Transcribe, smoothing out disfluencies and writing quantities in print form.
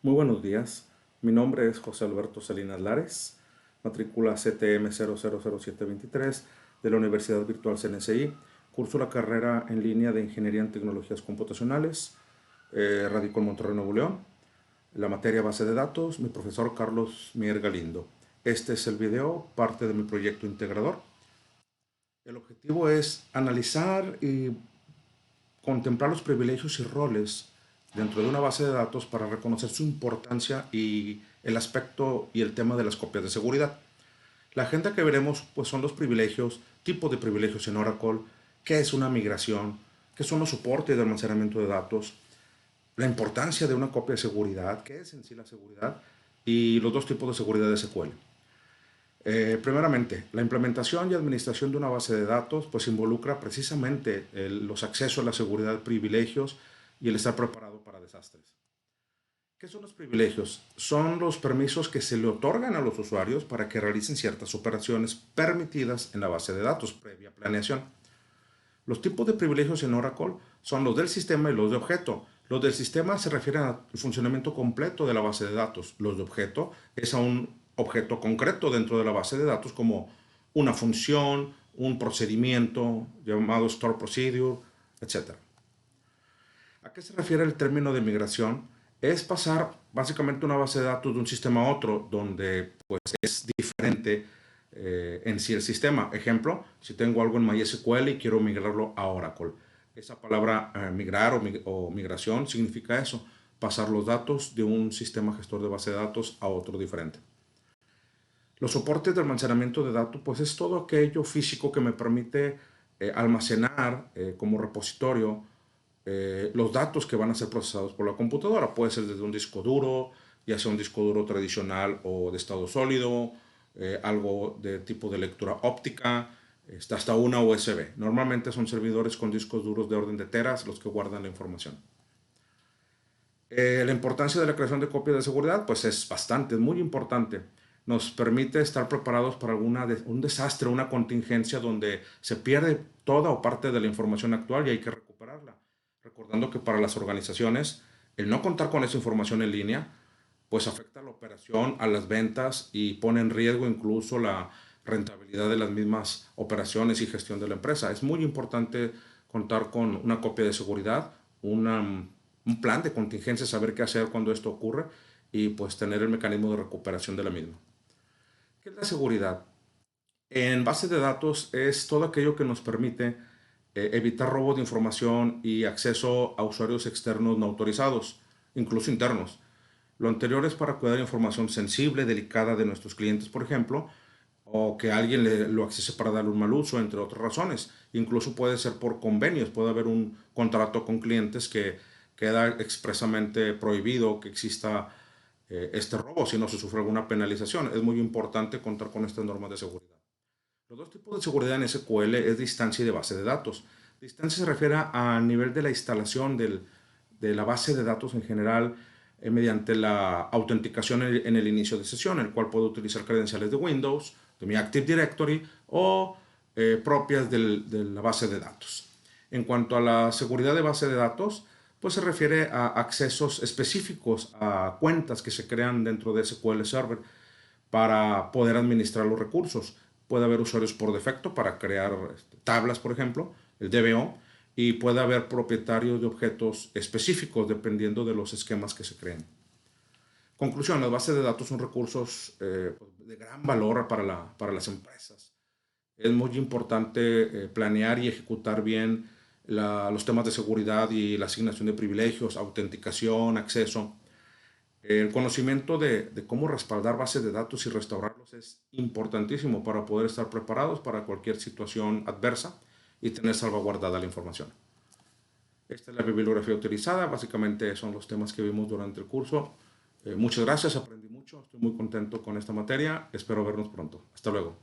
Muy buenos días, mi nombre es José Alberto Salinas Lares, matrícula CTM 000723 de la Universidad Virtual CNSI. Curso la carrera en línea de Ingeniería en Tecnologías Computacionales, radico en Monterrey, Nuevo León. La materia base de datos, mi profesor Carlos Mier Galindo. Este es el video, parte de mi proyecto integrador. El objetivo es analizar y contemplar los privilegios y roles dentro de una base de datos para reconocer su importancia y el aspecto y el tema de las copias de seguridad. La agenda que veremos pues, son los privilegios, tipos de privilegios en Oracle, qué es una migración, qué son los soportes de almacenamiento de datos, la importancia de una copia de seguridad, qué es en sí la seguridad y los dos tipos de seguridad de SQL. Primeramente, la implementación y administración de una base de datos pues involucra precisamente los accesos a la seguridad, privilegios y el estar preparado para desastres. ¿Qué son los privilegios? Son los permisos que se le otorgan a los usuarios para que realicen ciertas operaciones permitidas en la base de datos previa planeación. Los tipos de privilegios en Oracle son los del sistema y los de objeto. Los del sistema se refieren al funcionamiento completo de la base de datos. Los de objeto es a un objeto concreto dentro de la base de datos como una función, un procedimiento llamado store procedure, etc. ¿A qué se refiere el término de migración? Es pasar básicamente una base de datos de un sistema a otro donde pues, es diferente en sí el sistema. Ejemplo, si tengo algo en MySQL y quiero migrarlo a Oracle. Esa palabra migrar o migración significa eso, pasar los datos de un sistema gestor de base de datos a otro diferente. Los soportes de almacenamiento de datos, pues es todo aquello físico que me permite almacenar como repositorio los datos que van a ser procesados por la computadora. Puede ser desde un disco duro, ya sea un disco duro tradicional o de estado sólido, algo de tipo de lectura óptica, hasta una USB. Normalmente son servidores con discos duros de orden de teras los que guardan la información. La importancia de la creación de copias de seguridad, pues es bastante, es muy importante. Nos permite estar preparados para un desastre, una contingencia donde se pierde toda o parte de la información actual y hay que recuperarla. Recordando que para las organizaciones, el no contar con esa información en línea, pues afecta a la operación, a las ventas y pone en riesgo incluso la rentabilidad de las mismas operaciones y gestión de la empresa. Es muy importante contar con una copia de seguridad, un plan de contingencia, saber qué hacer cuando esto ocurre y pues tener el mecanismo de recuperación de la misma. ¿Qué es la seguridad? En base de datos es todo aquello que nos permite evitar robo de información y acceso a usuarios externos no autorizados, incluso internos. Lo anterior es para cuidar información sensible, delicada de nuestros clientes, por ejemplo, o que alguien lo accese para darle un mal uso, entre otras razones. Incluso puede ser por convenios, puede haber un contrato con clientes que queda expresamente prohibido que exista este robo si no se sufre alguna penalización. Es muy importante contar con estas normas de seguridad. Los dos tipos de seguridad en SQL es distancia y de base de datos. Distancia se refiere a nivel de la instalación de la base de datos en general mediante la autenticación en el inicio de sesión, el cual puedo utilizar credenciales de Windows, de mi Active Directory o propias de la base de datos. En cuanto a la seguridad de base de datos, pues se refiere a accesos específicos a cuentas que se crean dentro de SQL Server para poder administrar los recursos. Puede haber usuarios por defecto para crear tablas, por ejemplo, el DBO, y puede haber propietarios de objetos específicos dependiendo de los esquemas que se creen. Conclusión, las bases de datos son recursos de gran valor para las empresas. Es muy importante planear y ejecutar bien los temas de seguridad y la asignación de privilegios, autenticación, acceso. El conocimiento de cómo respaldar bases de datos y restaurarlos es importantísimo para poder estar preparados para cualquier situación adversa y tener salvaguardada la información. Esta es la bibliografía utilizada, básicamente son los temas que vimos durante el curso. Muchas gracias, aprendí mucho, estoy muy contento con esta materia, espero vernos pronto. Hasta luego.